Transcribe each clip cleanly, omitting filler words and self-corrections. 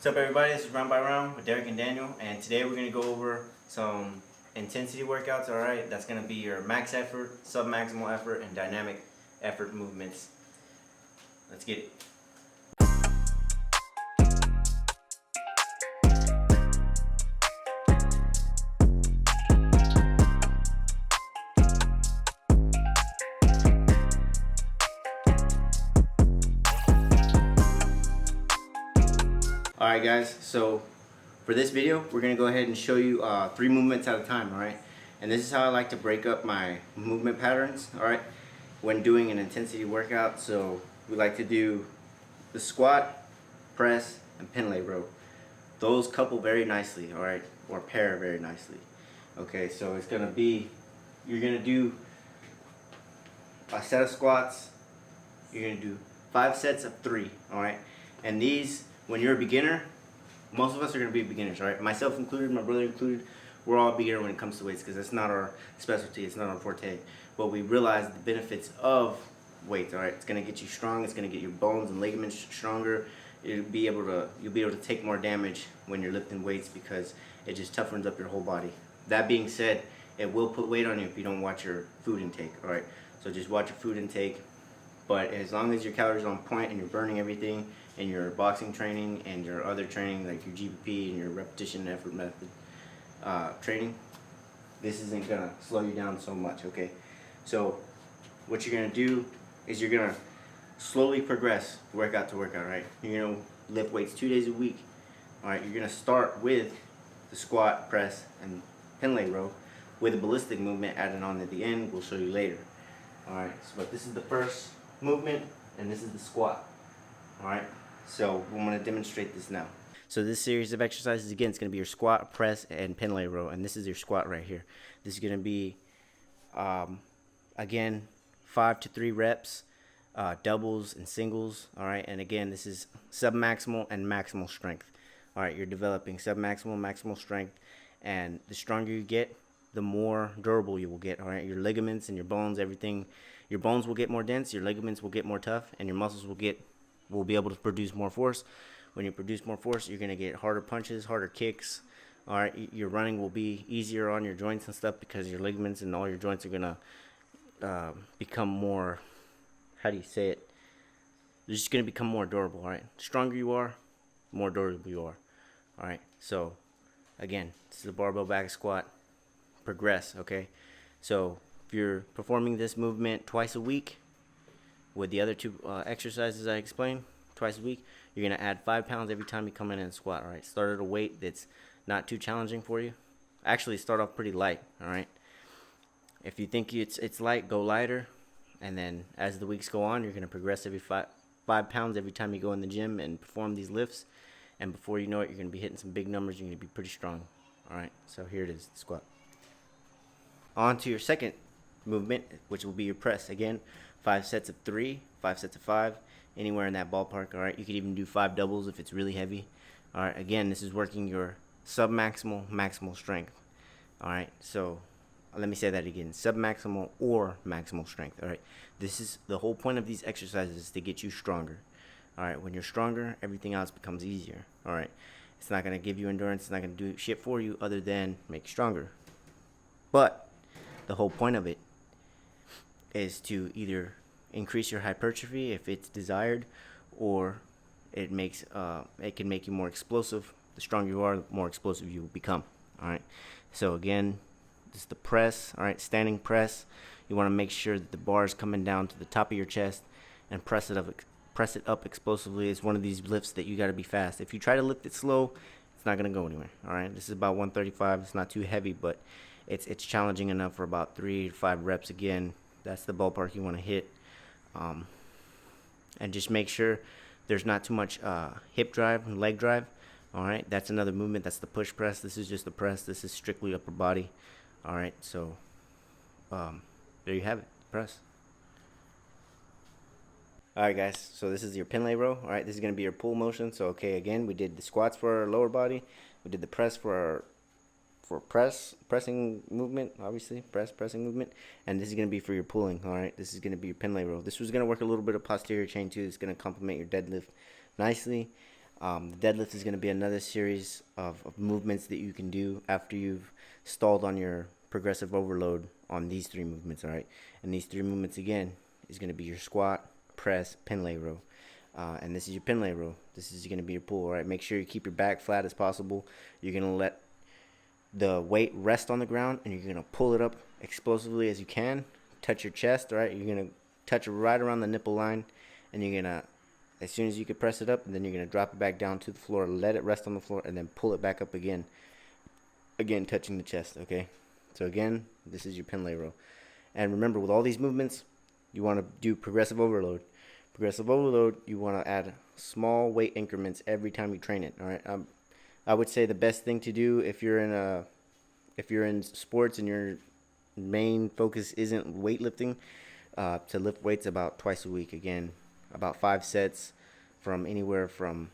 What's up, everybody? This is Round by Round with Derek and Daniel, and today we're going to go over some intensity workouts, alright? That's going to be your max effort, sub-maximal effort, and dynamic effort movements. Let's get it. Alright guys, so for this video we're going to go ahead and show you 3 movements at a time, alright? And this is how I like to break up my movement patterns, alright, when doing an intensity workout. So we like to do the squat, press, and pin lay row. Those couple very nicely, alright, or pair very nicely. Okay, so it's going to be, you're going to do a set of squats, you're going to do 5 sets of 3, alright? And these, when you're a beginner, most of us are going to be beginners, right? Myself included, my brother included, we're all beginner when it comes to weights because that's not our specialty, it's not our forte. But we realize the benefits of weights, all right? It's going to get you strong, it's going to get your bones and ligaments stronger. You'll be able to take more damage when you're lifting weights because it just toughens up your whole body. That being said, it will put weight on you if you don't watch your food intake, all right? So just watch your food intake. But as long as your calories are on point and you're burning everything in your boxing training and your other training like your GPP and your repetition effort method training, this isn't going to slow you down so much, okay? So what you're going to do is you're going to slowly progress workout to workout, right? You're going to lift weights 2 days a week, all right? You're going to start with the squat, press, and pin lay row with a ballistic movement added on at the end. We'll show you later, all right? So, but this is the first movement and this is the squat, all right? So I'm going to demonstrate this now. So this series of exercises, again, it's going to be your squat, press, and pin lay row, and this is your squat right here. This is going to be again 5 to 3 reps, doubles and singles, all right? And again, this is submaximal and maximal strength, all right? You're developing submaximal, maximal strength, and the stronger you get, the more durable you will get, all right? Your ligaments and your bones, everything, your bones will get more dense, your ligaments will get more tough, and your muscles will be able to produce more force. When you produce more force, you're going to get harder punches, harder kicks, all right? Your running will be easier on your joints and stuff because your ligaments and all your joints are going to become more, how do you say it? They're just going to become more durable, all right? The stronger you are, the more durable you are, all right? So, again, this is a barbell back squat. Progress, okay? So if you're performing this movement twice a week with the other 2 exercises I explained, twice a week, you're going to add 5 pounds every time you come in and squat, all right? Start at a weight that's not too challenging for you. Actually, start off pretty light, all right? If you think it's light, go lighter, and then as the weeks go on, you're going to progress every 5 pounds every time you go in the gym and perform these lifts, and before you know it, you're going to be hitting some big numbers. You're going to be pretty strong, all right? So here it is, the squat. On to your second movement, which will be your press. Again, 5 sets of 3, 5 sets of 5, anywhere in that ballpark, all right? You could even do 5 doubles if it's really heavy. All right, again, this is working your submaximal, maximal strength, all right? So let me say that again, submaximal or maximal strength, all right? This is the whole point of these exercises, to get you stronger, all right? When you're stronger, everything else becomes easier, all right? It's not going to give you endurance, it's not going to do shit for you other than make you stronger. But the whole point of it is to either increase your hypertrophy if it's desired, or it can make you more explosive. The stronger you are, the more explosive you will become, all right? So again, this is the press, all right? Standing press. You want to make sure that the bar is coming down to the top of your chest and press it up explosively. It's one of these lifts that you got to be fast. If you try to lift it slow, it's not going to go anywhere, all right? This is about 135. It's not too heavy, but it's challenging enough for about 3 to 5 reps. Again, that's the ballpark you want to hit, and just make sure there's not too much hip drive and leg drive, all right? That's another movement. That's the push press. This is just the press. This is strictly upper body, all right? So there you have it, press. All right, guys, so this is your pin lay row, all right? This is going to be your pull motion. So okay, again, we did the squats for our lower body, we did the press for our pressing movement, obviously, pressing movement, and this is going to be for your pulling, all right? This is going to be your pin lay row. This was going to work a little bit of posterior chain too. It's going to complement your deadlift nicely. The deadlift is going to be another series of movements that you can do after you've stalled on your progressive overload on these three movements, all right? And these three movements, again, is going to be your squat, press, pin lay row. And this is your pin lay row. This is going to be your pull, all right? Make sure you keep your back flat as possible. You're going to let the weight rest on the ground, and you're going to pull it up explosively as you can. Touch your chest, all right? You're going to touch it right around the nipple line, and you're going to, as soon as you can, press it up, and then you're going to drop it back down to the floor, let it rest on the floor, and then pull it back up again. Again, touching the chest, okay? So again, this is your pin lay row. And remember, with all these movements, you want to do progressive overload. Progressive overload, you want to add small weight increments every time you train it, all right? I would say the best thing to do if you're in sports and your main focus isn't weightlifting, to lift weights about twice a week. Again, about 5 sets from anywhere from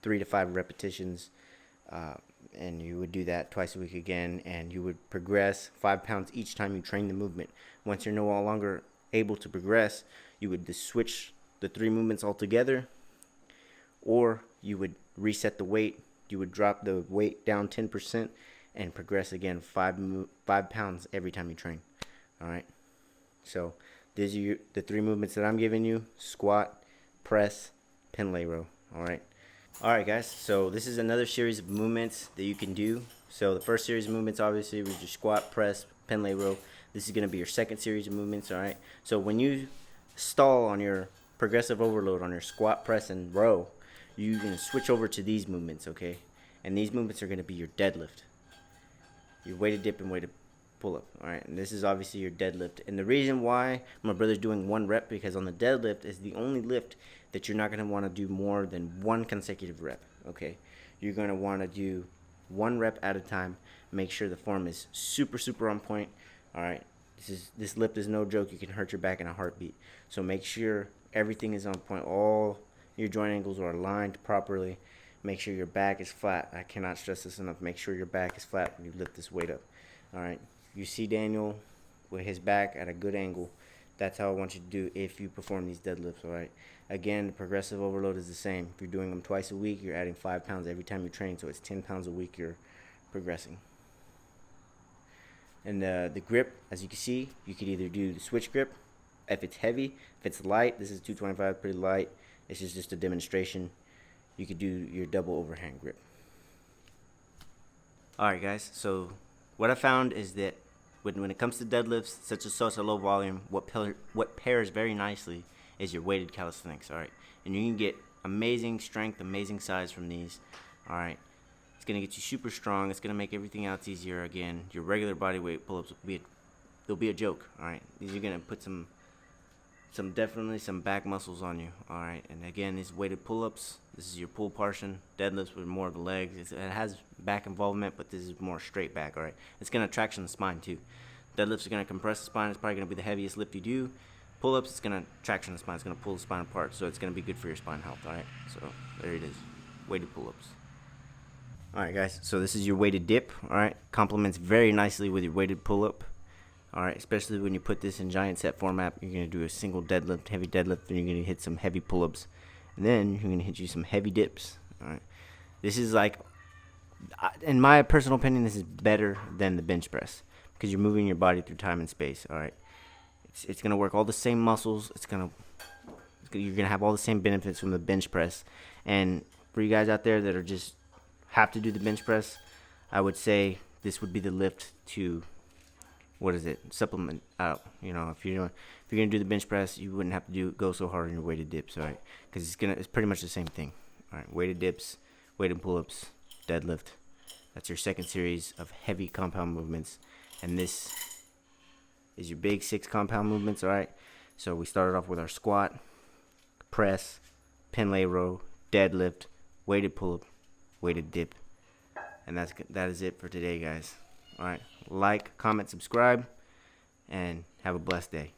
3 to 5 repetitions, and you would do that twice a week again, and you would progress 5 pounds each time you train the movement. Once you're no longer able to progress, you would just switch the 3 movements altogether, or you would reset the weight. You would drop the weight down 10% and progress again 5 pounds every time you train. All right. So these are the 3 movements that I'm giving you: squat, press, pin lay row. All right. All right, guys. So this is another series of movements that you can do. So the first series of movements obviously was your squat, press, pin lay row. This is going to be your second series of movements. All right. So when you stall on your progressive overload on your squat, press, and row, you're going to switch over to these movements, okay? And these movements are going to be your deadlift, your weighted dip and weighted pull up, all right? And this is obviously your deadlift. And the reason why my brother's doing 1 rep, because on the deadlift is the only lift that you're not going to want to do more than 1 consecutive rep, okay? You're going to want to do 1 rep at a time. Make sure the form is super, super on point, all right? This lift is no joke. You can hurt your back in a heartbeat. So make sure everything is on point. All your joint angles are aligned properly. Make sure your back is flat. I cannot stress this enough. Make sure your back is flat when you lift this weight up. All right. You see Daniel with his back at a good angle. That's how I want you to do if you perform these deadlifts. All right. Again, the progressive overload is the same. If you're doing them twice a week, you're adding 5 pounds every time you train. So it's 10 pounds a week you're progressing. And the grip, as you can see, you could either do the switch grip if it's heavy. If it's light, this is 225, pretty light. This is just a demonstration. You could do your double overhand grip. Alright guys, so what I found is that when it comes to deadlifts, such a low volume, what pairs very nicely is your weighted calisthenics, alright? And you can get amazing strength, amazing size from these, alright? It's going to get you super strong. It's going to make everything else easier. Again, your regular body weight pull-ups they'll be a joke, alright? These are going to put definitely some back muscles on you, alright? And again, these weighted pull-ups, this is your pull portion. Deadlifts with more of the legs. It has back involvement, but this is more straight back, alright? It's going to traction the spine too. Deadlifts are going to compress the spine. It's probably going to be the heaviest lift you do. Pull-ups, it's going to traction the spine. It's going to pull the spine apart, so it's going to be good for your spine health, alright? So there it is, weighted pull-ups. Alright guys, so this is your weighted dip, alright? Complements very nicely with your weighted pull-up. Alright, especially when you put this in giant set format, you're going to do a single deadlift, heavy deadlift, and you're going to hit some heavy pull-ups. And then you're going to hit you some heavy dips, alright? This is like, in my personal opinion, this is better than the bench press, because you're moving your body through time and space, alright? It's going to work all the same muscles, you're going to have all the same benefits from the bench press. And for you guys out there that are just have to do the bench press, I would say this would be the lift to supplement out. You know, if you're gonna do the bench press, you wouldn't have to go so hard on your weighted dips, all right? Because it's pretty much the same thing. All right, weighted dips, weighted pull-ups, deadlift. That's your second series of heavy compound movements, and this is your big 6 compound movements. All right. So we started off with our squat, press, pin lay row, deadlift, weighted pull-up, weighted dip, and that is it for today, guys. All right, like, comment, subscribe, and have a blessed day.